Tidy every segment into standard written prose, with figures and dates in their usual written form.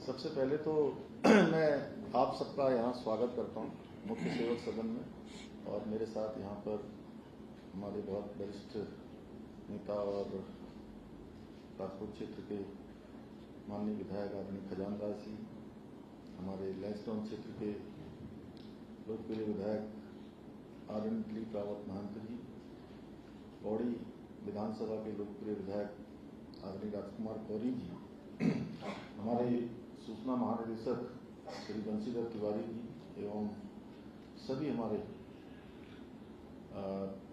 सबसे पहले तो मैं आप सबका यहाँ स्वागत करता हूँ मुख्य सेवक सदन में। और मेरे साथ यहाँ पर हमारे बहुत वरिष्ठ नेता और राजपुर क्षेत्र के माननीय विधायक आदरणीय खजानदास जी, हमारे लैंसडाउन क्षेत्र के लोकप्रिय विधायक आदरणीय दिलीप रावत महंत जी, पौड़ी विधानसभा के लोकप्रिय विधायक आदरणीय राजकुमार गौरी जी, हमारे सूचना महानिदेशक श्री बंशीधर तिवारी जी एवं सभी हमारे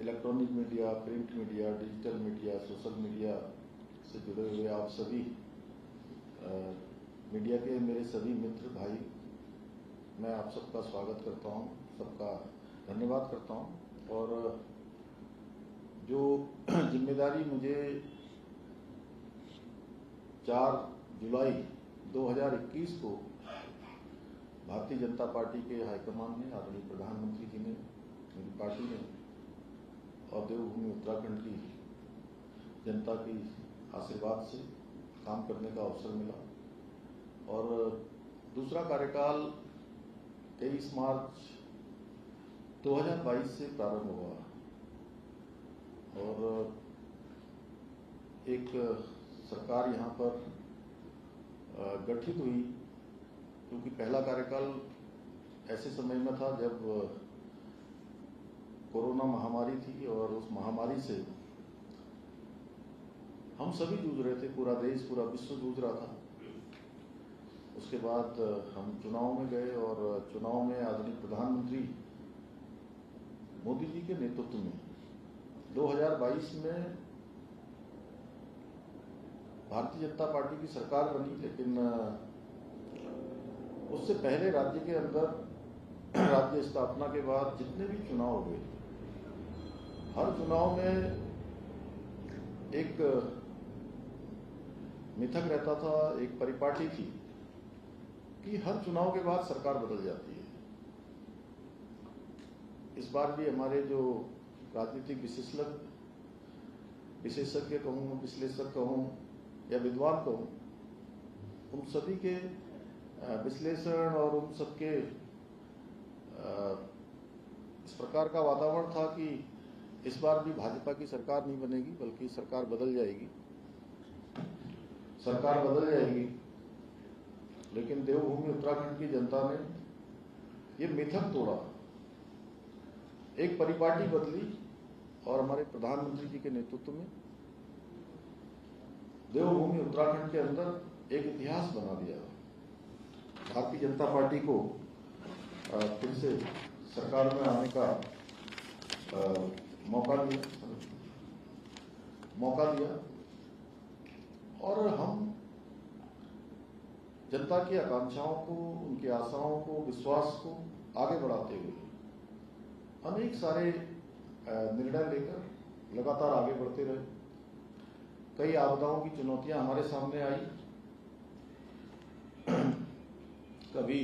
electronic media, print media, digital media, social media से जुड़े हुए आप सभी मीडिया के मेरे सभी मित्र भाई, मैं आप सबका स्वागत करता हूं, सबका धन्यवाद करता हूं। और जो जिम्मेदारी मुझे 4 जुलाई 2021 को भारतीय जनता पार्टी के हाईकमान ने, आदरणीय प्रधानमंत्री जी ने, मेरी पार्टी ने और देवभूमि उत्तराखंड की जनता की आशीर्वाद से काम करने का अवसर मिला। और दूसरा कार्यकाल 23 मार्च 2022 से प्रारंभ हुआ और एक सरकार यहाँ पर गठित हुई, क्योंकि पहला कार्यकाल ऐसे समय में था जब कोरोना महामारी थी और उस महामारी से हम सभी जूझ रहे थे, पूरा देश, पूरा विश्व जूझ रहा था। उसके बाद हम चुनाव में गए और चुनाव में आदरणीय प्रधानमंत्री मोदी जी के नेतृत्व में 2022 में भारतीय जनता पार्टी की सरकार बनी। लेकिन उससे पहले राज्य के अंदर राज्य स्थापना के बाद जितने भी चुनाव हुए, हर चुनाव में एक मिथक रहता था, एक परिपाटी थी कि हर चुनाव के बाद सरकार बदल जाती है। इस बार भी हमारे जो राजनीतिक विशेषज्ञ कहूँ, विश्लेषक कहूँ या विद्वान कहूँ, उन सभी के विश्लेषण और उन सबके इस प्रकार का वातावरण था कि इस बार भी भाजपा की सरकार नहीं बनेगी, बल्कि सरकार बदल जाएगी, सरकार बदल जाएगी। लेकिन देवभूमि उत्तराखंड की जनता ने ये मिथक तोड़ा, एक परिपाटी बदली और हमारे प्रधानमंत्री जी के नेतृत्व में देवभूमि उत्तराखंड के अंदर एक इतिहास बना दिया। भारतीय जनता पार्टी को फिर से सरकार में आने का मौका दिया और हम जनता की आकांक्षाओं को, उनकी आशाओं को, विश्वास को आगे बढ़ाते हुए अनेक सारे निर्णय लेकर लगातार आगे बढ़ते रहे। कई आपदाओं की चुनौतियां हमारे सामने आई, कभी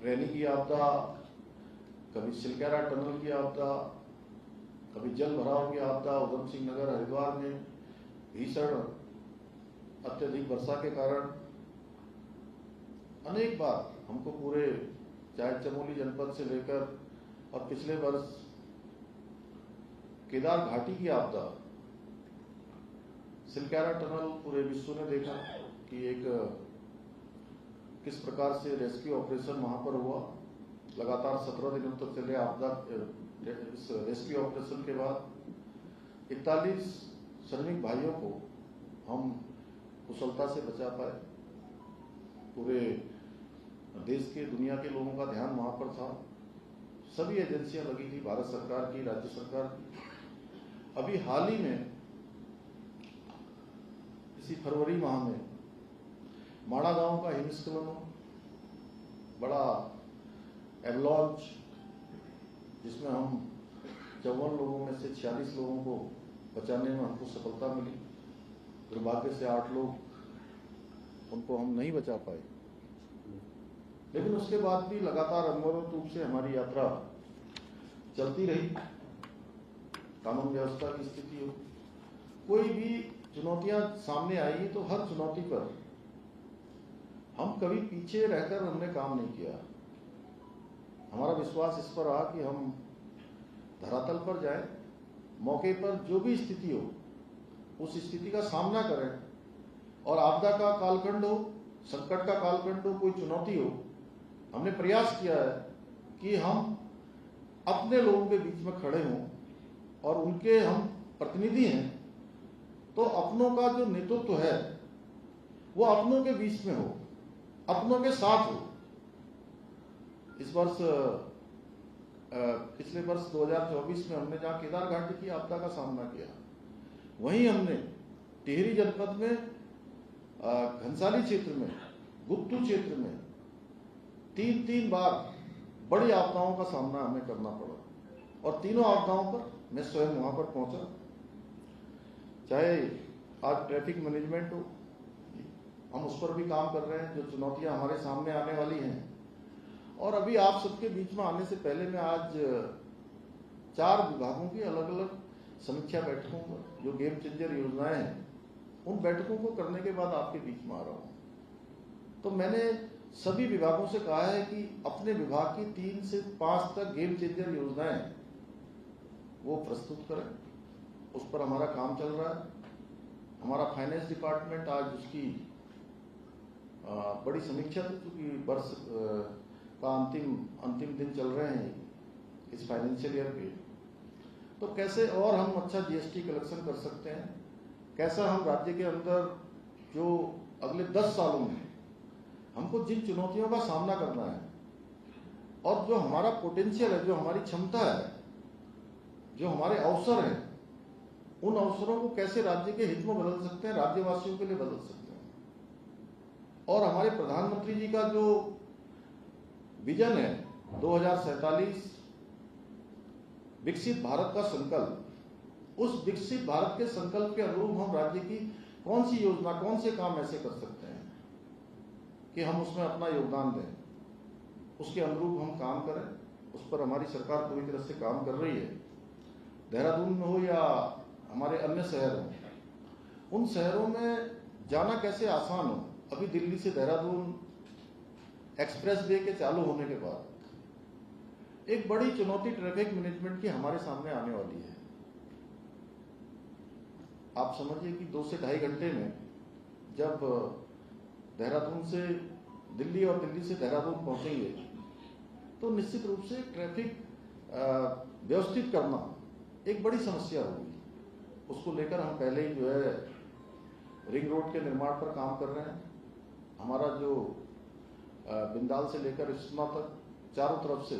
रैनी की आपदा, कभी सिलक्यारा टनल की आपदा, कभी जल भराव की आपदा, उधम सिंह नगर हरिद्वार में भीषण अत्यधिक वर्षा के कारण अनेक बार हमको पूरे चाहे चमोली जनपद से लेकर और पिछले वर्ष केदार घाटी की आपदा, सिलक्यारा टनल, पूरे विश्व ने देखा कि एक किस प्रकार से रेस्क्यू ऑपरेशन वहां पर हुआ। लगातार 17 दिनों तक चले आपदा, इस रेस्क्यू ऑपरेशन के बाद 41 श्रमिक भाइयों को हम कुशलता से बचा पाए। पूरे देश के, दुनिया के लोगों का ध्यान वहां पर था, सभी एजेंसियां लगी थी, भारत सरकार की, राज्य सरकार की। अभी हाल ही में इसी फरवरी माह में माड़ा गांव का हिमस्खलन, बड़ा एवलॉन्च, जिसमें हम 54 लोगों में से 46 लोगों को बचाने में हमको सफलता मिली। दुर्भाग्य से 8 लोग, उनको हम नहीं बचा पाए। लेकिन उसके बाद भी लगातार अनवरत रूप से हमारी यात्रा चलती रही। कानून व्यवस्था की स्थिति हो, कोई भी चुनौतियां सामने आई तो हर चुनौती पर हम कभी पीछे रहकर हमने काम नहीं किया। हमारा विश्वास इस पर रहा कि हम धरातल पर जाएं, मौके पर जो भी स्थिति हो उस स्थिति का सामना करें, और आपदा का कालखंड हो, संकट का कालखंड हो, कोई चुनौती हो, हमने प्रयास किया है कि हम अपने लोगों के बीच में खड़े हों और उनके हम प्रतिनिधि हैं, तो अपनों का जो नेतृत्व है वो अपनों के बीच में हो, अपनों के साथ हो। इस वर्ष पिछले वर्ष 2024 में हमने जहां केदार घाटी की आपदा का सामना किया, वहीं हमने टिहरी जनपद में घनसाली क्षेत्र में, गुप्तू क्षेत्र में 3 बार बड़ी आपदाओं का सामना हमें करना पड़ा, और तीनों आपदाओं पर मैं स्वयं वहां पर पहुंचा। चाहे आज ट्रैफिक मैनेजमेंट हो, हम उस पर भी काम कर रहे हैं, जो चुनौतियां हमारे सामने आने वाली हैं। और अभी आप सबके बीच में आने से पहले मैं आज 4 विभागों की अलग अलग समीक्षा बैठकों पर, जो गेम चेंजर योजनाएं हैं, उन बैठकों को करने के बाद आपके बीच में आ रहा हूं। तो मैंने सभी विभागों से कहा है कि अपने विभाग की 3 से 5 तक गेम चेंजर योजनाएं वो प्रस्तुत करें। उस पर हमारा काम चल रहा है। हमारा फाइनेंस डिपार्टमेंट आज उसकी बड़ी समीक्षा थी, क्योंकि वर्ष का अंतिम दिन चल रहे हैं इस फाइनेंशियल ईयर के। तो कैसे और हम अच्छा जीएसटी कलेक्शन कर सकते हैं, कैसा हम राज्य के अंदर जो अगले 10 सालों में हमको जिन चुनौतियों का सामना करना है, और जो हमारा पोटेंशियल है, जो हमारी क्षमता है, जो हमारे अवसर हैं, उन अवसरों को कैसे राज्य के हित में बदल सकते हैं, राज्यवासियों के लिए बदल सकते हैं। और हमारे प्रधानमंत्री जी का जो विजन है 2047 विकसित भारत का संकल्प, उस विकसित भारत के संकल्प के अनुरूप हम राज्य की कौन सी योजना, कौन से काम ऐसे कर सकते हैं कि हम उसमें अपना योगदान दें, उसके अनुरूप हम काम करें। उस पर हमारी सरकार पूरी तरह से काम कर रही है। देहरादून में हो या हमारे अन्य शहर हो, उन शहरों में जाना कैसे आसान हो। अभी दिल्ली से देहरादून एक्सप्रेस वे के चालू होने के बाद एक बड़ी चुनौती ट्रैफिक मैनेजमेंट की हमारे सामने आने वाली है। आप समझिए कि 2 से ढाई घंटे में जब देहरादून से दिल्ली और दिल्ली से देहरादून पहुंचेंगे, तो निश्चित रूप से ट्रैफिक व्यवस्थित करना एक बड़ी समस्या होगी। उसको लेकर हम पहले ही जो है रिंग रोड के निर्माण पर काम कर रहे हैं। हमारा जो बिंदाल से लेकर इस्मा तक चारों तरफ से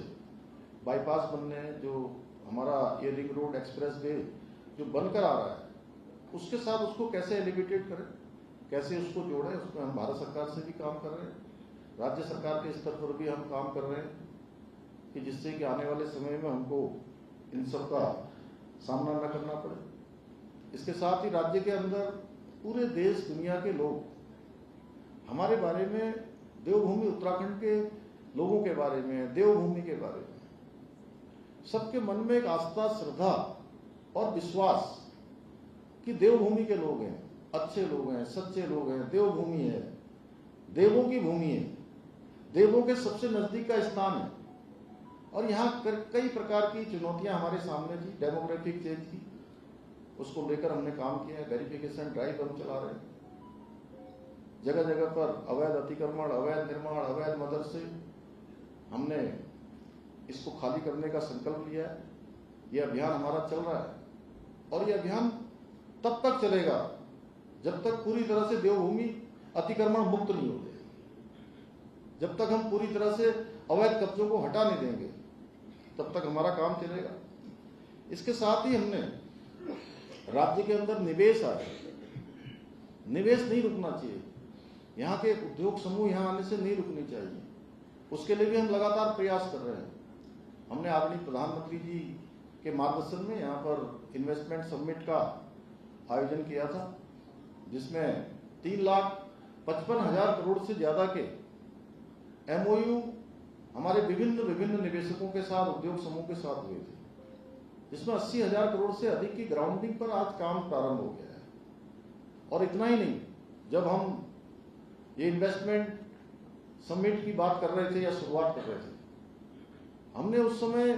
बाईपास बनने हैं, जो हमारा ये रिंग रोड एक्सप्रेस वे जो बनकर आ रहा है, उसके साथ उसको कैसे एलिवेटेड करें, कैसे उसको जोड़ें, उसमें हम भारत सरकार से भी काम कर रहे हैं, राज्य सरकार के स्तर पर भी हम काम कर रहे हैं, कि जिससे कि आने वाले समय में हमको इन सब का सामना न करना पड़े। इसके साथ ही राज्य के अंदर पूरे देश दुनिया के लोग हमारे बारे में, देवभूमि उत्तराखंड के लोगों के बारे में, देवभूमि के बारे में, सबके मन में एक आस्था, श्रद्धा और विश्वास कि देवभूमि के लोग हैं, अच्छे लोग हैं, सच्चे लोग हैं, देवभूमि है, देवों की भूमि है, देवों के सबसे नजदीक का स्थान है। और यहाँ कई प्रकार की चुनौतियां हमारे सामने थी, डेमोग्राफिक चेंज की, उसको लेकर हमने काम किया है। वेरिफिकेशन ड्राइव हम चला रहे हैं। जगह जगह पर अवैध अतिक्रमण, अवैध निर्माण, अवैध मदरसे, हमने इसको खाली करने का संकल्प लिया है। यह अभियान हमारा चल रहा है, और यह अभियान तब तक चलेगा जब तक पूरी तरह से देवभूमि अतिक्रमण मुक्त नहीं होते, जब तक हम पूरी तरह से अवैध कब्जों को हटा नहीं देंगे, तब तक हमारा काम चलेगा। इसके साथ ही हमने राज्य के अंदर निवेश आए, निवेश नहीं रुकना चाहिए, यहाँ के उद्योग समूह यहाँ आने से नहीं रुकनी चाहिए, उसके लिए भी हम लगातार प्रयास कर रहे हैं। हमने आदरणीय प्रधानमंत्री जी के मार्गदर्शन में यहाँ पर इन्वेस्टमेंट समिट का आयोजन किया था, जिसमें 3,55,000 करोड़ से ज्यादा के एमओयू हमारे विभिन्न निवेशकों के साथ, उद्योग समूह के साथ हुए थे, जिसमें 80,000 करोड़ से अधिक की ग्राउंडिंग पर आज काम प्रारंभ हो गया है। और इतना ही नहीं, जब हम ये इन्वेस्टमेंट समिट की बात कर रहे थे या शुरुआत कर रहे थे, हमने उस समय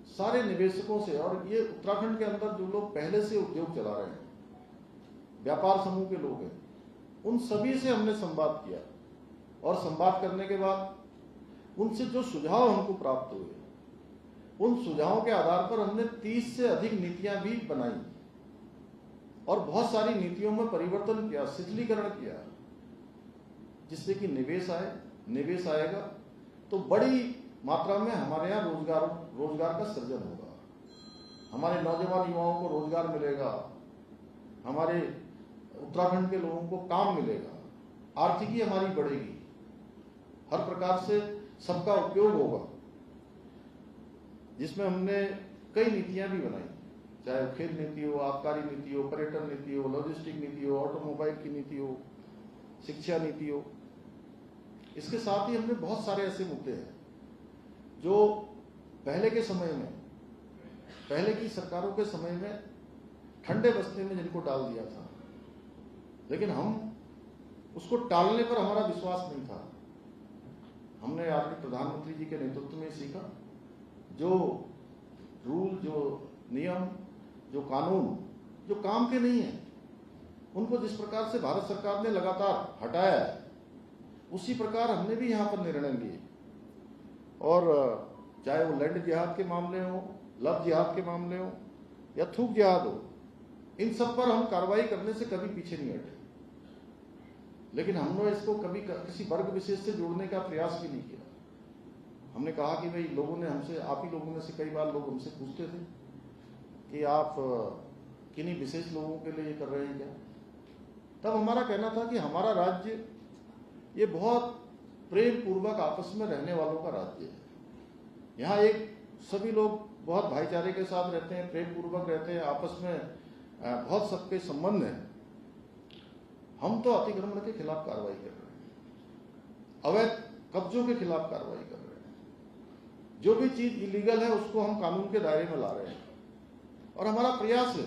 सारे निवेशकों से, और ये उत्तराखंड के अंदर जो लोग पहले से उद्योग चला रहे हैं, व्यापार समूह के लोग हैं, उन सभी से हमने संवाद किया। और संवाद करने के बाद उनसे जो सुझाव हमको प्राप्त हुए, उन सुझावों के आधार पर हमने 30 से अधिक नीतियां भी बनाई और बहुत सारी नीतियों में परिवर्तन किया, शिथिलीकरण किया, जिससे कि निवेश आएगा तो बड़ी मात्रा में हमारे यहाँ रोजगार का सृजन होगा, हमारे नौजवान युवाओं को रोजगार मिलेगा, हमारे उत्तराखंड के लोगों को काम मिलेगा, आर्थिकी हमारी बढ़ेगी, हर प्रकार से सबका उपयोग होगा, जिसमें हमने कई नीतियां भी बनाई, चाहे खेल नीति हो, आबकारी नीति हो, पर्यटन नीति हो, लॉजिस्टिक नीति हो, ऑटोमोबाइल की नीति हो, शिक्षा नीति हो। इसके साथ ही हमने बहुत सारे ऐसे मुद्दे हैं जो पहले के समय में, पहले की सरकारों के समय में ठंडे बस्ते में जिनको डाल दिया था, लेकिन हम उसको टालने पर हमारा विश्वास नहीं था। हमने आदरणीय प्रधानमंत्री जी के नेतृत्व में सीखा, जो रूल, जो नियम, जो कानून जो काम के नहीं है, उनको जिस प्रकार से भारत सरकार ने लगातार हटाया है, उसी प्रकार हमने भी यहाँ पर निर्णय लिए। और चाहे वो लैंड जिहाद के मामले हो, लव जिहाद के मामले हो या थूक जिहाद हो, इन सब पर हम कार्रवाई करने से कभी पीछे नहीं हटे। लेकिन हमने इसको कभी किसी वर्ग विशेष से जोड़ने का प्रयास भी नहीं किया। हमने कहा कि भाई लोगों ने हमसे, आप ही लोगों में से कई बार लोग हमसे पूछते थे कि आप किन्हीं विशेष लोगों के लिए ये कर रहे हैं क्या। तब हमारा कहना था कि हमारा राज्य ये बहुत प्रेम पूर्वक आपस में रहने वालों का राज्य है। यहाँ एक सभी लोग बहुत भाईचारे के साथ रहते हैं, प्रेम पूर्वक रहते हैं, आपस में बहुत सबके संबंध हैं। हम तो अतिक्रमण के खिलाफ कार्रवाई कर रहे हैं, अवैध कब्जों के खिलाफ कार्रवाई कर रहे हैं, जो भी चीज इलीगल है उसको हम कानून के दायरे में ला रहे हैं। और हमारा प्रयास है,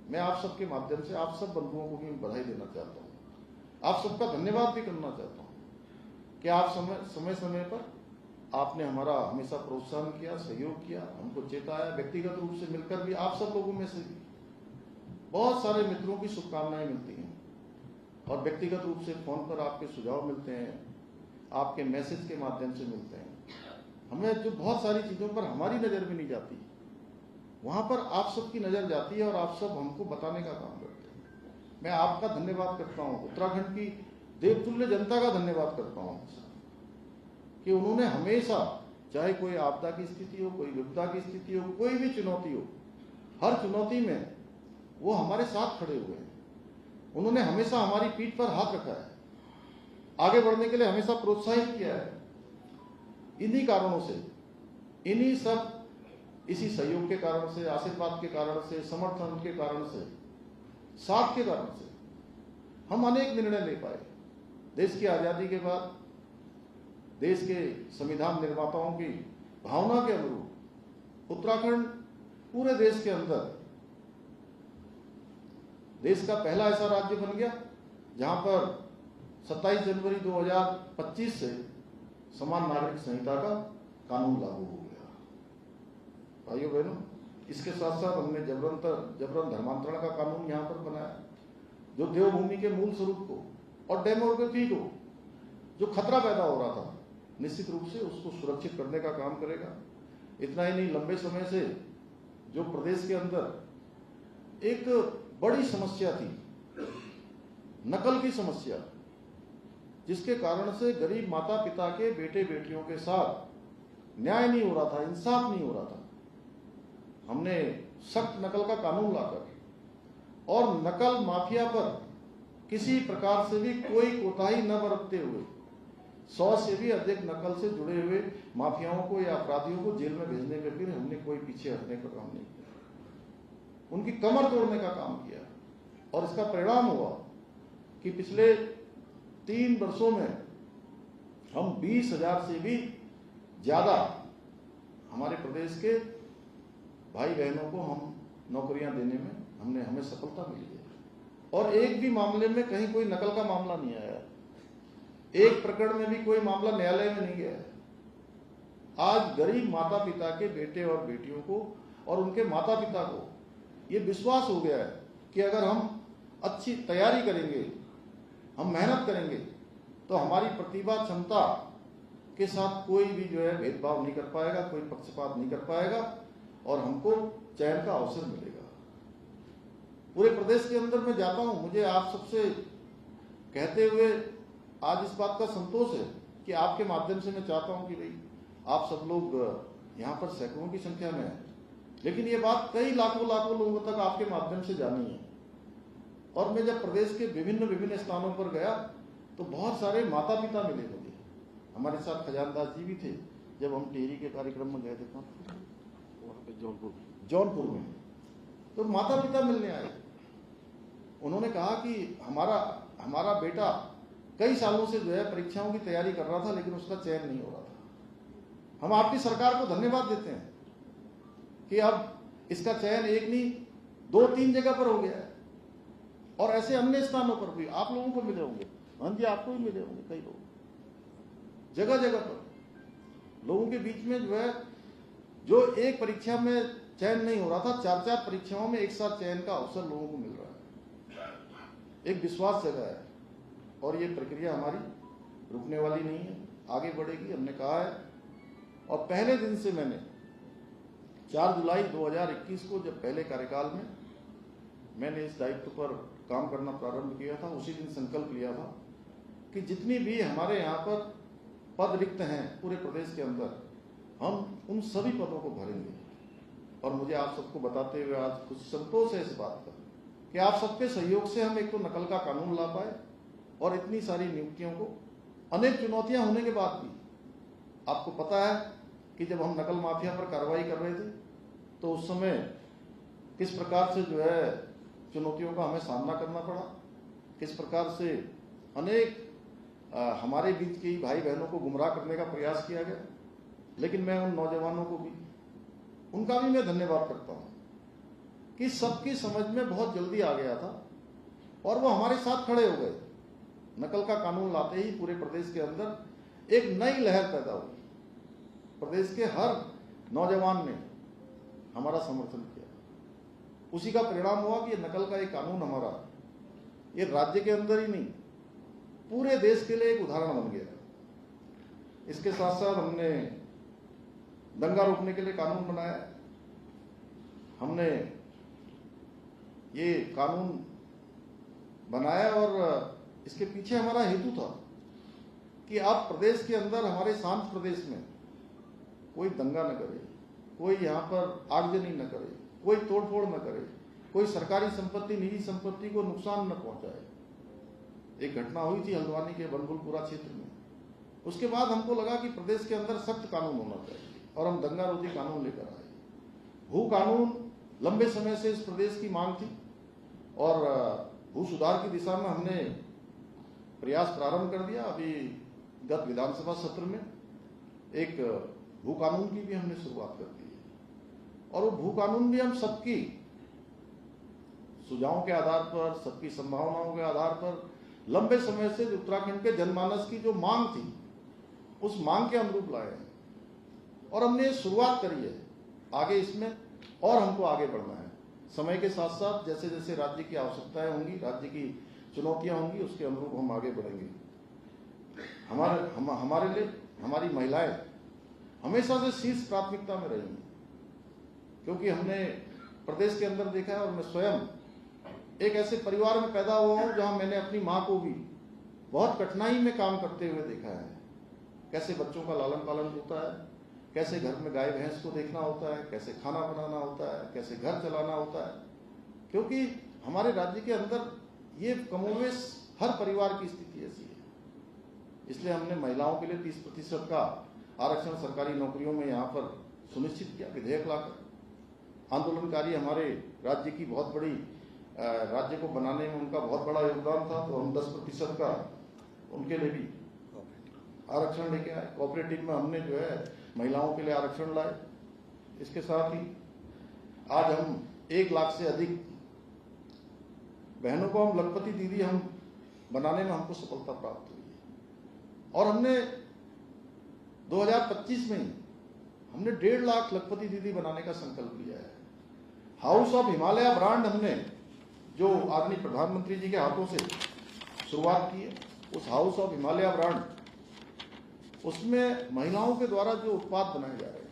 मैं आप सबके माध्यम से आप सब बंधुओं को भी बधाई देना चाहता हूँ, आप सबका धन्यवाद भी करना चाहता हूँ कि आप समय समय पर आपने हमारा हमेशा प्रोत्साहन किया, सहयोग किया, हमको चेताया। व्यक्तिगत रूप से मिलकर भी आप सब लोगों में से भी बहुत सारे मित्रों की शुभकामनाएं मिलती हैं, और व्यक्तिगत रूप से फोन पर आपके सुझाव मिलते हैं, आपके मैसेज के माध्यम से मिलते हैं। हमें जो बहुत सारी चीजों पर हमारी नजर भी नहीं जाती, वहां पर आप सबकी नजर जाती है और आप सब हमको बताने का काम करते हैं। मैं आपका धन्यवाद करता हूं, उत्तराखंड की देवतुल्य जनता का धन्यवाद करता हूं कि उन्होंने हमेशा, चाहे कोई आपदा की स्थिति हो, कोई विपदा की स्थिति हो, कोई भी चुनौती हो, हर चुनौती में वो हमारे साथ खड़े हुए हैं। उन्होंने हमेशा हमारी पीठ पर हाथ रखा है, आगे बढ़ने के लिए हमेशा प्रोत्साहित किया है। इन्हीं कारणों से, इन्हीं सब इसी सहयोग के कारण से, आशीर्वाद के कारण से, समर्थन के कारण से, साथ के कारण से हम अनेक निर्णय ले पाए। देश की आजादी के बाद देश के संविधान निर्माताओं की भावना के अनुरूप उत्तराखंड पूरे देश के अंदर देश का पहला ऐसा राज्य बन गया जहां पर 27 जनवरी 2025 से समान नागरिक संहिता का कानून लागू हो गया। भाइयों बहनों, इसके साथ साथ हमने जबरन धर्मांतरण का कानून यहां पर बनाया, जो देवभूमि के मूल स्वरूप को और डेमोक्रेसी को जो खतरा पैदा हो रहा था, निश्चित रूप से उसको सुरक्षित करने का काम करेगा। इतना ही नहीं, लंबे समय से जो प्रदेश के अंदर एक बड़ी समस्या थी, नकल की समस्या, जिसके कारण से गरीब माता पिता के बेटे बेटियों के साथ न्याय नहीं हो रहा था, इंसाफ नहीं हो रहा था, हमने सख्त नकल का कानून लाकर और नकल माफिया पर किसी प्रकार से भी कोई कोताही न बरतते हुए 100 से भी अधिक नकल से जुड़े हुए माफियाओं को या अपराधियों को जेल में भेजने में भी हमने कोई पीछे हटने का काम नहीं किया, उनकी कमर तोड़ने का काम किया। और इसका परिणाम हुआ कि पिछले 3 वर्षों में हम 20,000 से भी ज्यादा हमारे प्रदेश के भाई बहनों को हम नौकरियां देने में हमें सफलता मिली है। और एक भी मामले में कहीं कोई नकल का मामला नहीं आया, एक प्रकरण में भी कोई मामला न्यायालय में नहीं गया है। आज गरीब माता पिता के बेटे और बेटियों को और उनके माता पिता को ये विश्वास हो गया है कि अगर हम अच्छी तैयारी करेंगे, हम मेहनत करेंगे, तो हमारी प्रतिभा क्षमता के साथ कोई भी जो है भेदभाव नहीं कर पाएगा, कोई पक्षपात नहीं कर पाएगा और हमको चयन का अवसर मिलेगा। पूरे प्रदेश के अंदर मैं जाता हूं, मुझे आप सबसे कहते हुए आज इस बात का संतोष है कि आपके माध्यम से मैं चाहता हूं कि भाई आप सब लोग यहाँ पर सैकड़ों की संख्या में हैं, लेकिन ये बात कई लाखों लोगों तक आपके माध्यम से जानी है। और मैं जब प्रदेश के विभिन्न स्थानों पर गया तो बहुत सारे माता पिता मिले मुझे। हमारे साथ खजानदास जी भी थे जब हम टिहरी के कार्यक्रम में गए थे जौनपुर में, तो माता पिता मिलने आए। उन्होंने कहा कि हमारा बेटा कई सालों से जो है परीक्षाओं की तैयारी कर रहा था, लेकिन उसका चयन नहीं हो रहा था। हम आपकी सरकार को धन्यवाद देते हैं कि अब इसका चयन एक नहीं 2-3 जगह पर हो गया है और ऐसे अन्य स्थानों पर भी आप लोगों को मिले होंगे। हाँ जी, आपको भी मिले होंगे कई लोग, जगह जगह पर लोगों के बीच में जो है, जो एक परीक्षा में चयन नहीं हो रहा था, 4-4 परीक्षाओं में एक साथ चयन का अवसर लोगों को मिल रहा है। एक विश्वास जगह है और ये प्रक्रिया हमारी रुकने वाली नहीं है, आगे बढ़ेगी, हमने कहा है। और पहले दिन से मैंने 4 जुलाई 2021 को जब पहले कार्यकाल में मैंने इस दायित्व पर काम करना प्रारंभ किया था, उसी दिन संकल्प लिया था कि जितनी भी हमारे यहाँ पर पद रिक्त हैं पूरे प्रदेश के अंदर, हम उन सभी पदों को भरेंगे। और मुझे आप सबको बताते हुए आज कुछ संतोष है इस बात का कि आप सबके सहयोग से हम एक तो नकल का कानून ला पाए और इतनी सारी नियुक्तियों को, अनेक चुनौतियां होने के बाद भी। आपको पता है कि जब हम नकल माफिया पर कार्रवाई कर रहे थे तो उस समय किस प्रकार से जो है चुनौतियों का हमें सामना करना पड़ा, किस प्रकार से अनेक हमारे बीच के भाई बहनों को गुमराह करने का प्रयास किया गया। लेकिन मैं उन नौजवानों को भी, उनका भी मैं धन्यवाद करता हूं कि सबकी समझ में बहुत जल्दी आ गया था और वो हमारे साथ खड़े हो गए। नकल का कानून लाते ही पूरे प्रदेश के अंदर एक नई लहर पैदा हुई। प्रदेश के हर नौजवान ने हमारा समर्थन किया। उसी का परिणाम हुआ कि नकल का एक कानून हमारा ये राज्य के अंदर ही नहीं पूरे देश के लिए एक उदाहरण बन गया। इसके साथ साथ हमने दंगा रोकने के लिए कानून बनाया। हमने ये कानून बनाया और इसके पीछे हमारा हेतु था कि आप प्रदेश के अंदर, हमारे शांत प्रदेश में कोई दंगा न करे, कोई यहाँ पर आगजनी न करे, कोई तोड़फोड़ न करे, कोई सरकारी संपत्ति, निजी संपत्ति को नुकसान न पहुंचाए। एक घटना हुई थी हल्द्वानी के बनभुलपुरा क्षेत्र में। उसके बाद हमको लगा कि प्रदेश के अंदर सख्त कानून होना चाहिए और हम दंगा रोधी कानून लेकर आए। भू कानून लंबे समय से इस प्रदेश की मांग थी और भू सुधार की दिशा में हमने प्रयास प्रारंभ कर दिया। अभी गत विधानसभा सत्र में एक भू कानून की भी हमने शुरुआत कर दी है और वो भू कानून भी हम सबकी सुझावों के आधार पर, सबकी संभावनाओं के आधार पर, लंबे समय से उत्तराखंड के जनमानस की जो मांग थी उस मांग के अनुरूप लाए हैं और हमने शुरुआत करी है। आगे इसमें और हमको आगे बढ़ना है। समय के साथ साथ जैसे जैसे राज्य की आवश्यकताएं होंगी, राज्य की चुनौतियां होंगी, उसके अनुरूप हम आगे बढ़ेंगे। हमारे लिए हमारी महिलाएं हमेशा से शीर्ष प्राथमिकता में रही हैं, क्योंकि हमने प्रदेश के अंदर देखा है और मैं स्वयं एक ऐसे परिवार में पैदा हुआ हूं जहां मैंने अपनी मां को भी बहुत कठिनाई में काम करते हुए देखा है। कैसे बच्चों का लालन पालन होता है, कैसे घर में गाय भैंस को देखना होता है, कैसे खाना बनाना होता है, कैसे घर चलाना होता है, क्योंकि हमारे राज्य के अंदर ये कमोवेश हर परिवार की स्थिति ऐसी है। इसलिए हमने महिलाओं के लिए 30% का आरक्षण सरकारी नौकरियों में यहाँ पर सुनिश्चित किया विधेयक लाकर। आंदोलनकारी हमारे राज्य की बहुत बड़ी, राज्य को बनाने में उनका बहुत बड़ा योगदान था, तो हम 10% का उनके लिए भी आरक्षण लेके आए। कोऑपरेटिव में हमने जो है महिलाओं के लिए आरक्षण लाए। इसके साथ ही आज हम 1 लाख से अधिक बहनों को हम लखपति दीदी हम बनाने में हमको सफलता प्राप्त हुई है। और हमने 2025 में ही हमने 1.5 लाख लखपति दीदी बनाने का संकल्प लिया है। हाउस ऑफ हिमालय ब्रांड हमने जो आदरणीय प्रधानमंत्री जी के हाथों से शुरुआत की है, उस हाउस ऑफ हिमालय ब्रांड, उसमें महिलाओं के द्वारा जो उत्पाद बनाए जा रहे हैं,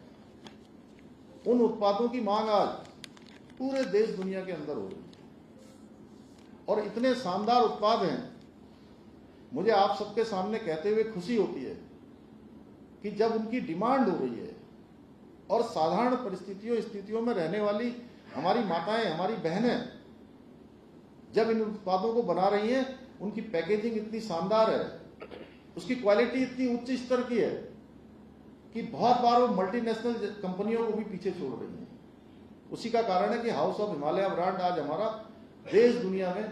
उन उत्पादों की मांग आज पूरे देश दुनिया के अंदर हो रही है और इतने शानदार उत्पाद हैं। मुझे आप सबके सामने कहते हुए खुशी होती है कि जब उनकी डिमांड हो रही है और साधारण स्थितियों में रहने वाली हमारी माताएं, हमारी बहनें जब इन उत्पादों को बना रही हैं, उनकी पैकेजिंग इतनी शानदार है, उसकी क्वालिटी इतनी उच्च स्तर की है कि बहुत बार वो मल्टीनेशनल कंपनियों को भी पीछे छोड़ रही हैं। उसी का कारण है कि हाउस ऑफ हिमालय ब्रांड आज हमारा देश दुनिया में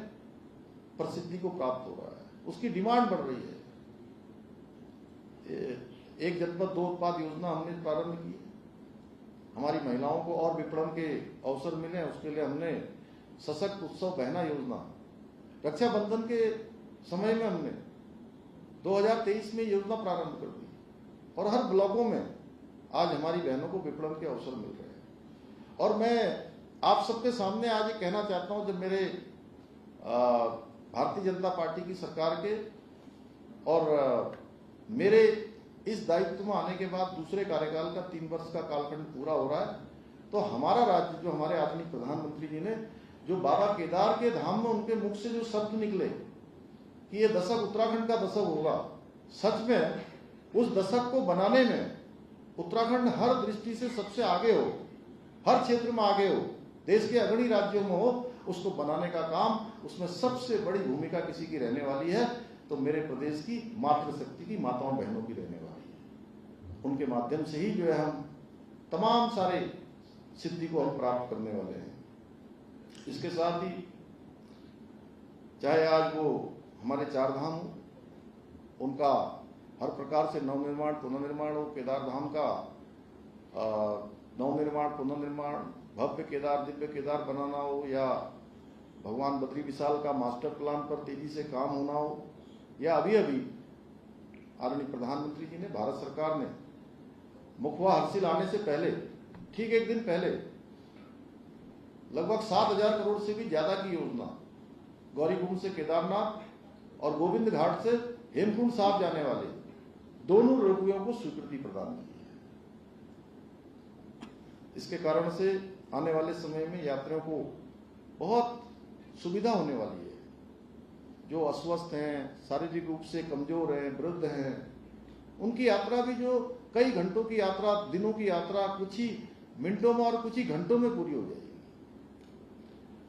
प्रसिद्धि को प्राप्त हो रहा है, उसकी डिमांड बढ़ रही है। एक जनपद दो उत्पाद योजना हमने प्रारंभ की, हमारी महिलाओं को और विपणन के अवसर मिले, उसके लिए हमने सशक्त उत्सव बहना योजना, रक्षाबंधन के समय में हमने 2023 में योजना प्रारंभ कर दी और हर ब्लॉकों में आज हमारी बहनों को विपणन के अवसर मिल रहे हैं। और मैं आप सबके सामने आज ये कहना चाहता हूं, जब मेरे भारतीय जनता पार्टी की सरकार के और मेरे इस दायित्व में आने के बाद दूसरे कार्यकाल का 3 वर्ष का कालखंड पूरा हो रहा है, तो हमारा राज्य, जो हमारे आदरणीय प्रधानमंत्री जी ने जो बाबा केदार के धाम में उनके मुख से जो शब्द निकले कि ये दशक उत्तराखंड का दशक होगा, सच में उस दशक को बनाने में उत्तराखंड हर दृष्टि से सबसे आगे हो, हर क्षेत्र में आगे हो, देश के अग्रणी राज्यों में हो, उसको बनाने का काम, उसमें सबसे बड़ी भूमिका किसी की रहने वाली है तो मेरे प्रदेश की मातृशक्ति की, माताओं बहनों की रहने वाली है। उनके माध्यम से ही जो है हम तमाम सारे सिद्धि को हम प्राप्त करने वाले हैं। इसके साथ ही चाहे आज वो हमारे 4 धाम हो, उनका हर प्रकार से नवनिर्माण पुनर्निर्माण हो, केदार धाम का नवनिर्माण पुनर्निर्माण, भव्य केदार दिव्य केदार बनाना हो, या भगवान बद्री विशाल का मास्टर प्लान पर तेजी से काम होना हो, या अभी आदरणीय प्रधानमंत्री जी ने, भारत सरकार ने मुखवा हासिल आने से पहले ठीक 1 दिन पहले लगभग 7,000 करोड़ से भी ज्यादा की योजना गौरीकुंड से केदारनाथ और गोविंद घाट से हेमकुंड साहब जाने वाले दोनों रोपवेयों को स्वीकृति प्रदान की है। इसके कारण से आने वाले समय में यात्रियों को बहुत सुविधा होने वाली है। जो अस्वस्थ हैं, शारीरिक रूप से कमजोर हैं, वृद्ध हैं, उनकी यात्रा भी जो कई घंटों की यात्रा, दिनों की यात्रा कुछ ही मिनटों में और कुछ ही घंटों में पूरी हो जाएगी।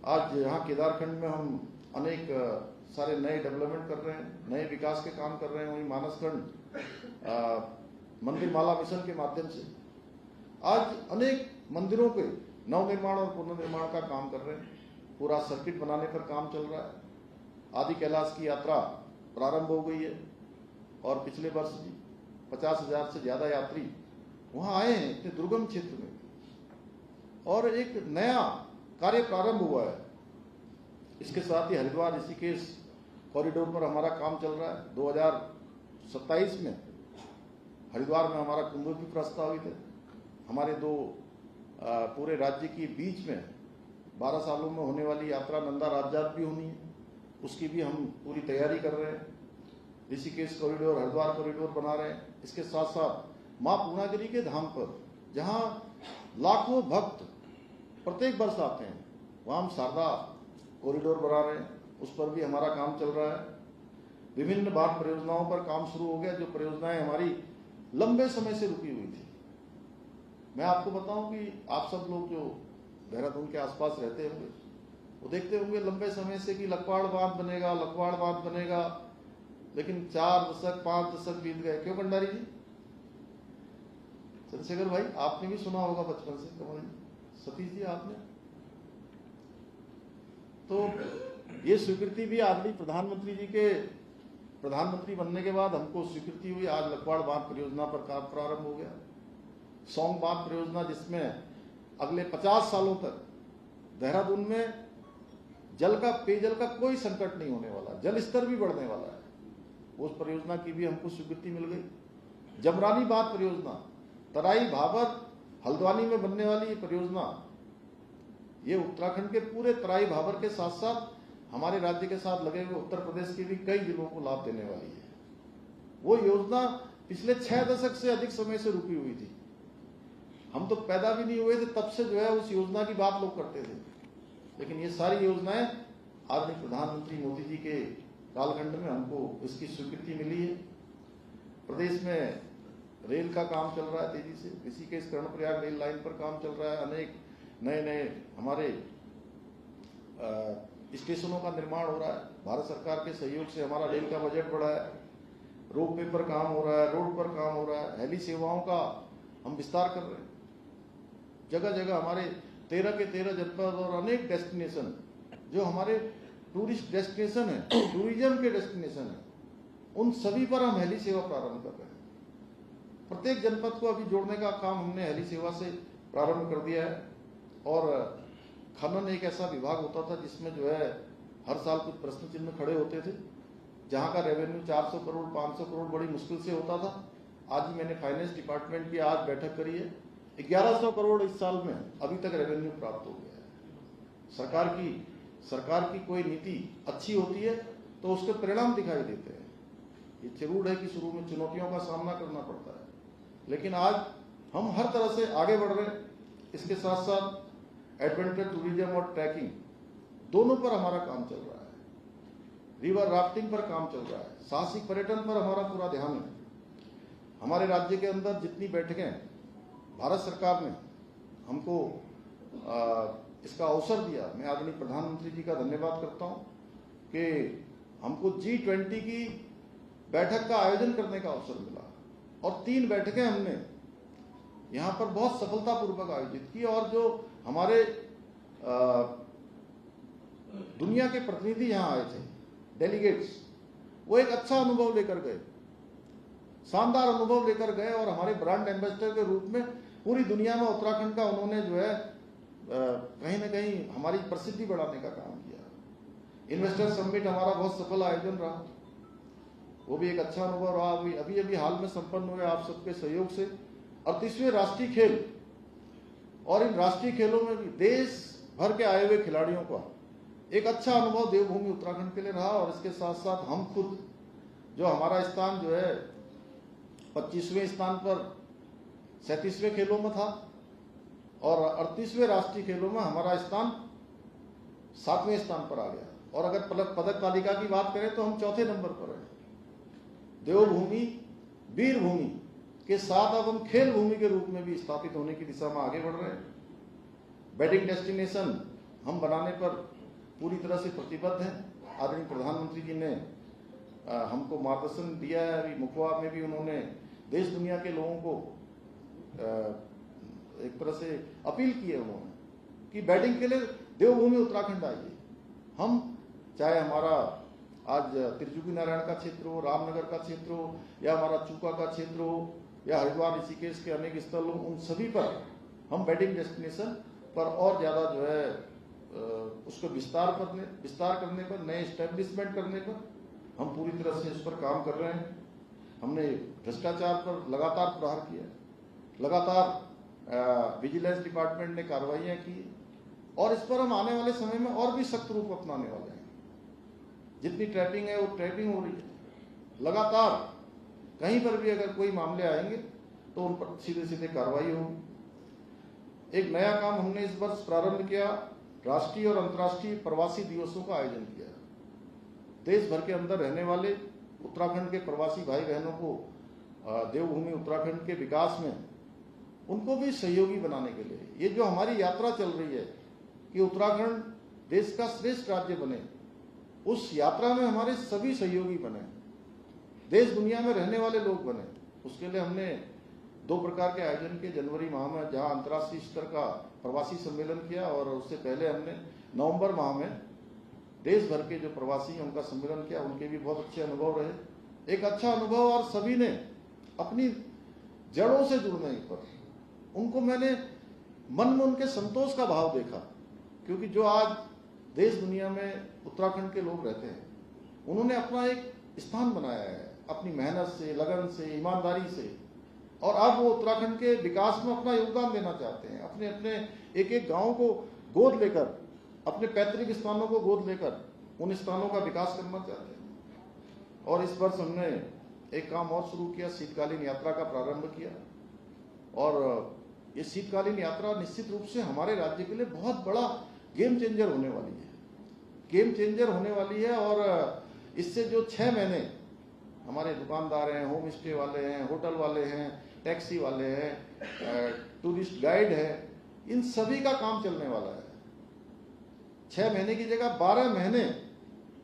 आज यहाँ केदारखंड में हम अनेक सारे नए डेवलपमेंट कर रहे हैं, नए विकास के काम कर रहे हैं। वहीं मानसखंड मंदिर माला मिशन के माध्यम से आज अनेक मंदिरों के नवनिर्माण और पुनर्निर्माण का काम कर रहे हैं। पूरा सर्किट बनाने पर काम चल रहा है। आदि कैलाश की यात्रा प्रारंभ हो गई है और पिछले वर्ष 50,000 से ज्यादा यात्री वहां आए हैं इतने दुर्गम क्षेत्र में, और एक नया कार्य प्रारंभ हुआ है। इसके साथ ही हरिद्वार ऋषिकेश कॉरिडोर पर हमारा काम चल रहा है। 2027 में हरिद्वार में हमारा कुंभ भी प्रस्तावित है। हमारे 2 पूरे राज्य के बीच में 12 सालों में होने वाली यात्रा नंदा राजजात भी होनी है, उसकी भी हम पूरी तैयारी कर रहे हैं। ऋषिकेश कॉरिडोर, हरिद्वार कॉरिडोर बना रहे हैं। इसके साथ साथ मां पूर्णागिरी के धाम पर जहां लाखों भक्त प्रत्येक वर्ष आते हैं, वहां हम शारदा कॉरिडोर बना रहे हैं, उस पर भी हमारा काम चल रहा है। विभिन्न बाढ़ परियोजनाओं पर काम शुरू हो गया, जो परियोजनाएं हमारी लंबे समय से रुकी हुई थी। मैं आपको बताऊं कि आप सब लोग जो देहरादून के आसपास रहते होंगे वो देखते होंगे लंबे समय से कि लखवाड़ बांध बनेगा, लखवाड़ बांध बनेगा, लेकिन 4 दशक 5 दशक बीत गए। क्यों भंडारी जी, चंद्रशेखर भाई, आपने भी सुना होगा बचपन से, कमल जी, सतीश जी, आपने तो ये स्वीकृति भी आदरणीय प्रधानमंत्री जी के प्रधानमंत्री बनने के बाद हमको स्वीकृति हुई। आज लखवाड़ बांध परियोजना पर काम प्रारंभ हो गया। सौंग बांध परियोजना, जिसमें अगले 50 सालों तक देहरादून में पेयजल का कोई संकट नहीं होने वाला, जल स्तर भी बढ़ने वाला है। उस परियोजना की भी हमको स्वीकृति मिल गई। जमरानी बांध परियोजना, तराई भाबर हल्द्वानी में बनने वाली ये परियोजना, ये उत्तराखंड के पूरे तराई भाबर के साथ साथ हमारे राज्य के साथ लगे हुए उत्तर प्रदेश के भी कई जिलों को लाभ देने वाली है। वो योजना पिछले 6 दशक से अधिक समय से रुकी हुई थी। हम तो पैदा भी नहीं हुए थे तब से जो है उस योजना की बात लोग करते थे, लेकिन ये सारी योजनाएं आदरणीय प्रधानमंत्री मोदी जी के कालखंड में हमको इसकी स्वीकृति मिली है। प्रदेश में रेल का काम चल रहा है तेजी से, ऋषिकेश कर्णप्रयाग रेल लाइन पर काम चल रहा है। अनेक नए नए हमारे स्टेशनों का निर्माण हो रहा है। भारत सरकार के सहयोग से हमारा रेल का बजट बढ़ा है, रोपवे पर काम हो रहा है, रोड पर काम हो रहा है, हेली सेवाओं का हम विस्तार कर रहे हैं। जगह जगह हमारे 13 के 13 जनपद और अनेक डेस्टिनेशन जो हमारे टूरिस्ट डेस्टिनेशन है, टूरिज्म के डेस्टिनेशन है, उन सभी पर हम हेली सेवा प्रारंभ कर रहे हैं। प्रत्येक जनपद को अभी जोड़ने का काम हमने हेली सेवा से प्रारंभ कर दिया है। और खनन एक ऐसा विभाग होता था जिसमें जो है हर साल कुछ प्रश्न चिन्ह खड़े होते थे, जहां का रेवेन्यू 400 करोड़ 500 करोड़ बड़ी मुश्किल से होता था। आज ही मैंने फाइनेंस डिपार्टमेंट की आज बैठक करी है, 1100 करोड़ इस साल में अभी तक रेवेन्यू प्राप्त हो गया है। सरकार की कोई नीति अच्छी होती है तो उसके परिणाम दिखाई देते हैं। ये जरूर है कि शुरू में चुनौतियों का सामना करना पड़ता है, लेकिन आज हम हर तरह से आगे बढ़ रहे हैं। इसके साथ साथ एडवेंचर टूरिज्म और ट्रैकिंग दोनों पर हमारा काम चल रहा है। रिवर राफ्टिंग पर काम चल रहा है, साहसिक पर्यटन पर हमारा पूरा ध्यान है। हमारे राज्य के अंदर जितनी बैठकें भारत सरकार ने हमको इसका अवसर दिया, मैं आदरणीय प्रधानमंत्री जी का धन्यवाद करता हूं कि हमको G20 की बैठक का आयोजन करने का अवसर मिला और 3 बैठकें हमने यहाँ पर बहुत सफलतापूर्वक आयोजित की। और जो हमारे दुनिया के प्रतिनिधि यहाँ आए थे, डेलीगेट्स, वो एक अच्छा अनुभव लेकर गए, शानदार अनुभव लेकर गए और हमारे ब्रांड एम्बेसडर के रूप में पूरी दुनिया में उत्तराखंड का उन्होंने जो है कहीं ना कहीं हमारी प्रसिद्धि बढ़ाने का काम किया। इन्वेस्टर समिट हमारा बहुत सफल आयोजन रहा, वो भी एक अच्छा अनुभव रहा। अभी हाल में संपन्न हुए आप सबके सहयोग से 38वें राष्ट्रीय खेल, और इन राष्ट्रीय खेलों में भी देश भर के आए हुए खिलाड़ियों का एक अच्छा अनुभव देवभूमि उत्तराखंड के लिए रहा। और इसके साथ साथ हम खुद जो हमारा स्थान जो है 25वें स्थान पर 37वें खेलों में था और 38वें राष्ट्रीय खेलों में हमारा स्थान 7वें स्थान पर आ गया। और अगर पदक तालिका की बात करें तो हम 4थे नंबर पर हैं। देवभूमि वीर भूमि के साथ अब हम खेल भूमि के रूप में भी स्थापित होने की दिशा में आगे बढ़ रहे हैं। वेडिंग डेस्टिनेशन हम बनाने पर पूरी तरह से प्रतिबद्ध हैं। आदरणीय प्रधानमंत्री जी ने हमको मार्गदर्शन दिया है। अभी मुखवा में भी उन्होंने देश दुनिया के लोगों को एक तरह से अपील की है उन्होंने कि वेडिंग के लिए देवभूमि उत्तराखंड आइए। हम चाहे हमारा आज त्रिजुगी नारायण का क्षेत्र हो, रामनगर का क्षेत्र हो, या हमारा चूका का क्षेत्र हो, या हरिद्वार ऋषिकेश के अनेक स्थल हो, उन सभी पर हम वेडिंग डेस्टिनेशन पर और ज्यादा जो है उसको विस्तार करने पर, नए एस्टेब्लिशमेंट करने पर हम पूरी तरह से इस पर काम कर रहे हैं। हमने भ्रष्टाचार पर लगातार प्रहार किया, लगातार विजिलेंस डिपार्टमेंट ने कार्रवाइयां की और इस पर हम आने वाले समय में और भी सख्त रूप अपनाने वाले हैं। जितनी ट्रैपिंग है वो ट्रैपिंग हो रही है लगातार। कहीं पर भी अगर कोई मामले आएंगे तो उन पर सीधे सीधे कार्रवाई होगी। एक नया काम हमने इस वर्ष प्रारंभ किया, राष्ट्रीय और अंतर्राष्ट्रीय प्रवासी दिवसों का आयोजन किया। देश भर के अंदर रहने वाले उत्तराखंड के प्रवासी भाई बहनों को देवभूमि उत्तराखंड के विकास में उनको भी सहयोगी बनाने के लिए ये जो हमारी यात्रा चल रही है कि उत्तराखंड देश का श्रेष्ठ राज्य बने, उस यात्रा में हमारे सभी सहयोगी बने, देश दुनिया में रहने वाले लोग बने। उसके लिए हमने 2 प्रकार के आयोजन किए। जनवरी माह में जहां अंतर्राष्ट्रीय स्तर का प्रवासी सम्मेलन किया और उससे पहले हमने नवंबर माह में देश भर के जो प्रवासी हैं उनका सम्मेलन किया। उनके भी बहुत अच्छे अनुभव रहे, एक अच्छा अनुभव। और सभी ने अपनी जड़ों से जुड़ने पर उनको मैंने मन में उनके संतोष का भाव देखा, क्योंकि जो आज देश दुनिया में उत्तराखंड के लोग रहते हैं उन्होंने अपना एक स्थान बनाया है। अपनी मेहनत से, लगन से, ईमानदारी से, और अब वो उत्तराखंड के विकास में अपना योगदान देना चाहते हैं। अपने अपने एक एक गांव को गोद लेकर, अपने पैतृक स्थानों को गोद लेकर उन स्थानों का विकास करना चाहते हैं। और इस वर्ष हमने एक काम और शुरू किया, शीतकालीन यात्रा का प्रारंभ किया। और ये शीतकालीन यात्रा निश्चित रूप से हमारे राज्य के लिए बहुत बड़ा गेम चेंजर होने वाली है, गेम चेंजर होने वाली है। और इससे जो 6 महीने हमारे दुकानदार हैं, होम स्टे वाले हैं, होटल वाले हैं, टैक्सी वाले हैं, टूरिस्ट गाइड है, इन सभी का काम चलने वाला है। 6 महीने की जगह 12 महीने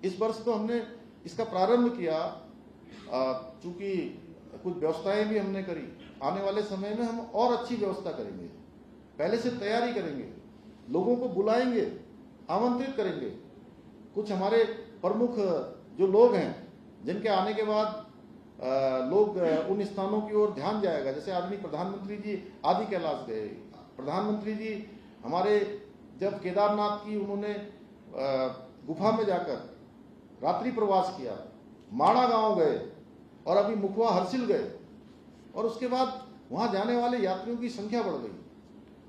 इस वर्ष तो हमने इसका प्रारंभ किया। चूंकि कुछ व्यवस्थाएं भी हमने करी, आने वाले समय में हम और अच्छी व्यवस्था करेंगे, पहले से तैयारी करेंगे, लोगों को बुलाएंगे, आमंत्रित करेंगे। कुछ हमारे प्रमुख जो लोग हैं जिनके आने के बाद लोग उन स्थानों की ओर ध्यान जाएगा, जैसे आदरणीय प्रधानमंत्री जी आदि कैलाश गए, प्रधानमंत्री जी हमारे जब केदारनाथ की उन्होंने गुफा में जाकर रात्रि प्रवास किया, माणा गांव गए और अभी मुखवा हर्षिल गए, और उसके बाद वहां जाने वाले यात्रियों की संख्या बढ़ गई।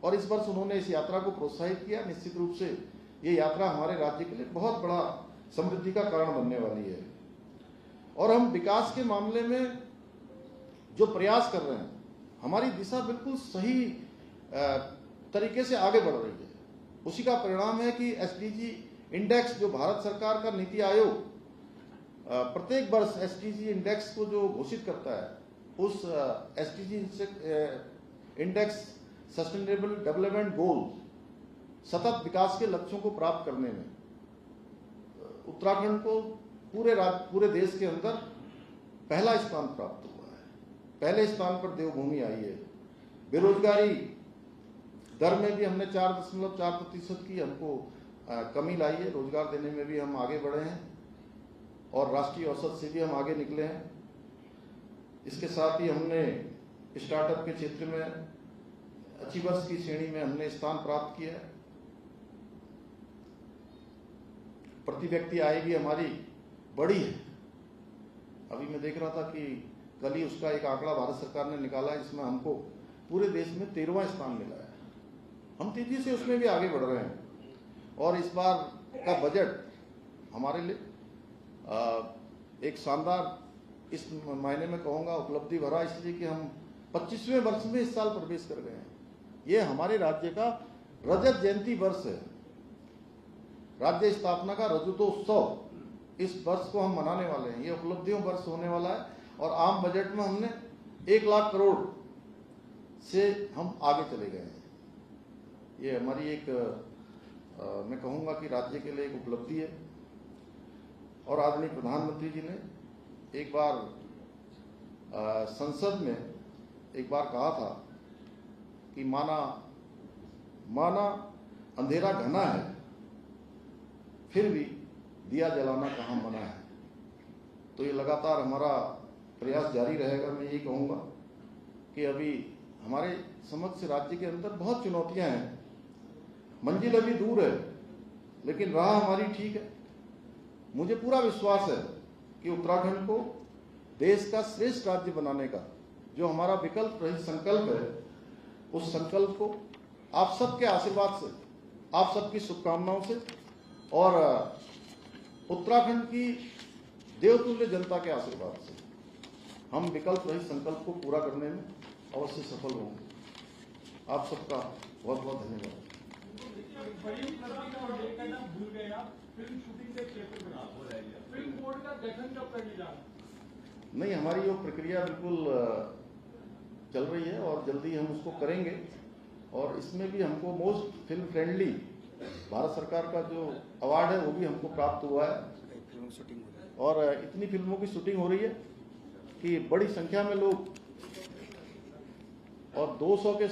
और इस वर्ष उन्होंने इस यात्रा को प्रोत्साहित किया। निश्चित रूप से ये यात्रा हमारे राज्य के लिए बहुत बड़ा समृद्धि का कारण बनने वाली है। और हम विकास के मामले में जो प्रयास कर रहे हैं, हमारी दिशा बिल्कुल सही तरीके से आगे बढ़ रही है। उसी का परिणाम है कि एसडीजी इंडेक्स जो भारत सरकार का नीति आयोग प्रत्येक वर्ष एसडीजी इंडेक्स को जो घोषित करता है, उस SDG index sustainable development goal, सतत विकास के लक्ष्यों को प्राप्त करने में उत्तराखंड को पूरे देश के अंदर पहला स्थान प्राप्त हुआ है। पहले स्थान पर देवभूमि आई है। बेरोजगारी दर में भी हमने 4.4% की हमको कमी लाई है। रोजगार देने में भी हम आगे बढ़े हैं और राष्ट्रीय औसत से भी हम आगे निकले हैं। इसके साथ ही हमने स्टार्टअप के क्षेत्र में अच्छी वर्ष की श्रेणी में हमने स्थान प्राप्त किया है। प्रति व्यक्ति आय भी हमारी बड़ी है। अभी मैं देख रहा था कि कल ही उसका एक आंकड़ा भारत सरकार ने निकाला है, जिसमें हमको पूरे देश में 13वां स्थान मिला है। हम तेजी से उसमें भी आगे बढ़ रहे हैं। और इस बार का बजट हमारे लिए एक शानदार, इस महीने में कहूँगा उपलब्धि भरा, इसलिए कि हम 25वें वर्ष में इस साल प्रवेश कर गए हैं। ये हमारे राज्य का रजत जयंती वर्ष है। राज्य स्थापना का रजतोत्सव इस वर्ष को हम मनाने वाले हैं। ये उपलब्धियों वर्ष होने वाला है। और आम बजट में हमने 1 लाख करोड़ से हम आगे चले गए हैं। ये हमारी एक मैं कहूँगा कि राज्य के लिए एक उपलब्धि है। और आदरणीय प्रधानमंत्री जी ने एक बार संसद में एक बार कहा था कि माना अंधेरा घना है, फिर भी दिया जलाना कहाँ मना है। तो ये लगातार हमारा प्रयास जारी रहेगा। मैं यही कहूँगा कि अभी हमारे समक्ष राज्य के अंदर बहुत चुनौतियां हैं। मंजिल अभी दूर है, लेकिन राह हमारी ठीक है। मुझे पूरा विश्वास है कि उत्तराखंड को देश का श्रेष्ठ राज्य बनाने का जो हमारा विकल्प रही संकल्प है, उस संकल्प को आप सबके आशीर्वाद से, आप सबकी शुभकामनाओं से और उत्तराखंड की देवतुल्य जनता के आशीर्वाद से हम विकल्प रहित संकल्प को पूरा करने में अवश्य सफल होंगे। आप सबका बहुत बहुत धन्यवाद। नहीं, हमारी जो प्रक्रिया बिल्कुल चल रही है और जल्दी हम उसको करेंगे। और इसमें भी हमको मोस्ट फिल्म फ्रेंडली भारत सरकार का जो अवार्ड है वो भी हमको प्राप्त हुआ है। और इतनी फिल्मों की शूटिंग हो रही है कि बड़ी संख्या में लोग, और 200 के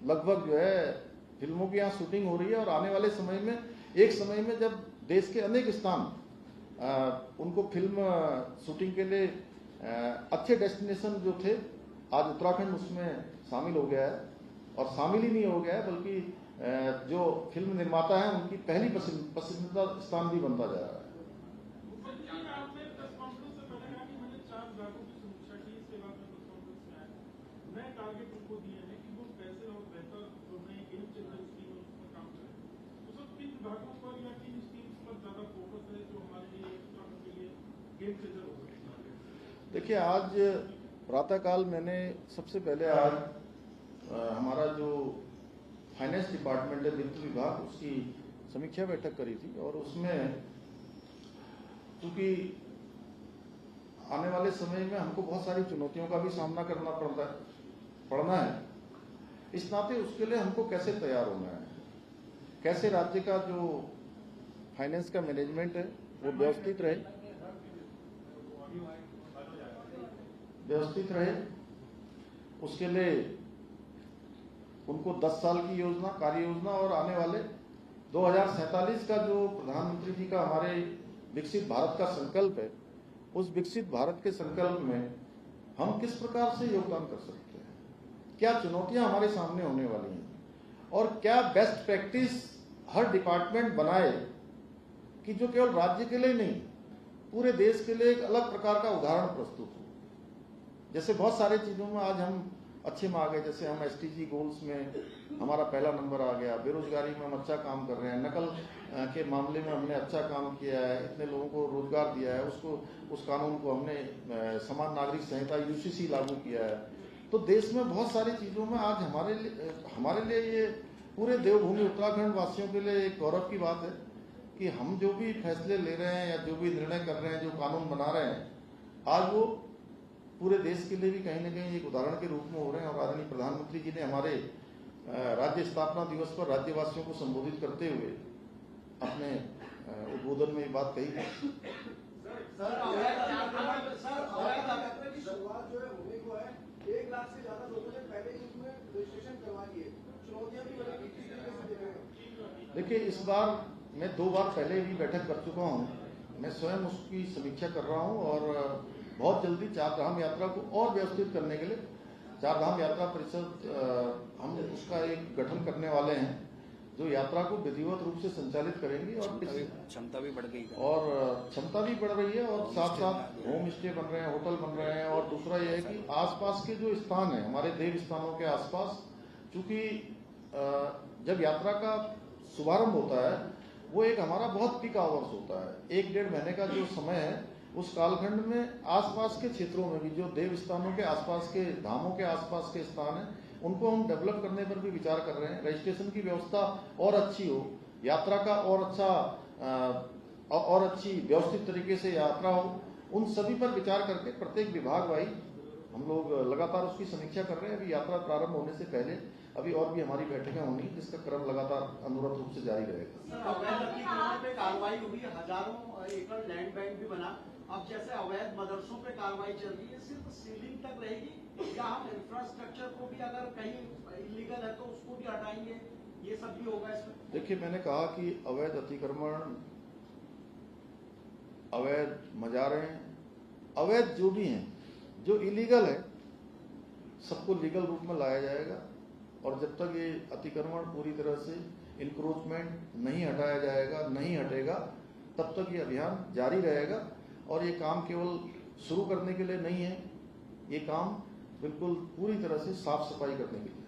लगभग जो है फिल्मों की यहाँ शूटिंग हो रही है। और आने वाले समय में, एक समय में जब देश के अनेक स्थान उनको फिल्म शूटिंग के लिए अच्छे डेस्टिनेशन जो थे, आज उत्तराखंड उसमें शामिल हो गया है। और शामिल ही नहीं हो गया है, बल्कि जो फिल्म निर्माता है उनकी पहली पसंदीदा स्थान भी बनता जा रहा है। टारगेट उनको दिए हैं कि वो पैसे और बेहतर जो नई गेम चेंजर स्कीम है उसमें काम करें। तो सब किन विभागों पर या किन स्कीम्स पर ज्यादा फोकस है जो हमारे लिए उत्तराखंड के लिए गेम चेंजर हो सकती है? देखिए, आज प्रातःकाल मैंने सबसे पहले आज हमारा जो फाइनेंस डिपार्टमेंट है, वित्त विभाग, उसकी समीक्षा बैठक करी थी और उसमें क्योंकि आने वाले समय में हमको बहुत सारी चुनौतियों का भी सामना करना पड़ना है, इस नाते उसके लिए हमको कैसे तैयार होना है, कैसे राज्य का जो फाइनेंस का मैनेजमेंट है वो व्यवस्थित रहे, उसके लिए उनको 10 साल की योजना, कार्य योजना और आने वाले 2047 का जो प्रधानमंत्री जी का हमारे विकसित भारत का संकल्प है, उस विकसित भारत के संकल्प में हम किस प्रकार से योगदान कर सकते हैं, क्या चुनौतियां हमारे सामने होने वाली हैं और क्या बेस्ट प्रैक्टिस हर डिपार्टमेंट बनाए कि जो केवल राज्य के लिए नहीं, पूरे देश के लिए एक अलग प्रकार का उदाहरण प्रस्तुत हो। जैसे बहुत सारे चीजों में आज हम अच्छे में आ गए, जैसे हम SDG गोल्स में हमारा पहला नंबर आ गया, बेरोजगारी में हम अच्छा काम कर रहे हैं, नकल के मामले में हमने अच्छा काम किया है, इतने लोगों को रोजगार दिया है, उस कानून को हमने समान नागरिक संहिता UCC लागू किया है। तो देश में बहुत सारी चीजों में आज हमारे लिए ये पूरे देवभूमि उत्तराखंड वासियों के लिए एक गौरव की बात है कि हम जो भी फैसले ले रहे हैं या जो भी निर्णय कर रहे हैं, जो कानून बना रहे हैं, आज वो पूरे देश के लिए भी कहीं न कहीं एक उदाहरण के रूप में हो रहे हैं। और आदरणीय प्रधानमंत्री जी ने हमारे राज्य स्थापना दिवस पर राज्यवासियों को संबोधित करते हुए अपने उद्बोधन में ये बात कही है। शुरुआत जो है होने को है, 1 लाख से ज्यादा लोगों ने पहले ही इसमें रजिस्ट्रेशन करवा लिए, चुनौतियां भी बड़ी। देखिए, इस बार मैं 2 बार पहले भी बैठक कर चुका हूँ, मैं स्वयं उसकी समीक्षा कर रहा हूँ और बहुत जल्दी 4 धाम यात्रा को और व्यवस्थित करने के लिए 4 धाम यात्रा परिषद हम उसका एक गठन करने वाले हैं जो यात्रा को विधिवत रूप से संचालित करेंगी और क्षमता भी बढ़ गई है और क्षमता भी बढ़ रही है और साथ साथ होम स्टे बन रहे हैं, होटल बन रहे हैं। और दूसरा यह है कि आसपास के जो स्थान है, हमारे देव स्थानों के आसपास, चूंकि जब यात्रा का शुभारंभ होता है वो एक हमारा बहुत पीक आवर्स होता है, 1-1.5 महीने का जो समय है, उस कालखंड में आसपास के क्षेत्रों में भी जो देव स्थानों के आसपास के धामों के आसपास के स्थान हैं, उनको हम डेवलप करने पर भी विचार कर रहे हैं। रजिस्ट्रेशन की व्यवस्था और अच्छी हो, यात्रा का और अच्छी व्यवस्थित तरीके से यात्रा हो, उन सभी पर विचार करके प्रत्येक विभाग वाइज हम लोग लगातार उसकी समीक्षा कर रहे हैं। अभी यात्रा प्रारंभ होने से पहले अभी और भी हमारी बैठकें होंगी, जिसका क्रम लगातार अनुरत रूप से जारी रहेगा। कार्रवाई हुई, हजारों एकड़ लैंड बैंक भी बना, अब जैसे अवैध मदरसों पे कार्रवाई चल रही है, सिर्फ सीलिंग तक रहेगी या हम इंफ्रास्ट्रक्चर को भी अगर कहीं इलीगल है तो उसको भी हटाएंगे, ये सब भी होगा इसमें? देखिए, मैंने कहा कि अवैध अतिक्रमण, अवैध मजारें, अवैध जो भी हैं, जो इलीगल है, सबको लीगल रूप में लाया जाएगा। और जब तक ये अतिक्रमण पूरी तरह से इंक्रोचमेंट नहीं हटाया जाएगा, नहीं हटेगा, तब तक ये अभियान जारी रहेगा। और ये काम केवल शुरू करने के लिए नहीं है, ये काम बिल्कुल पूरी तरह से साफ सफाई करने के लिए।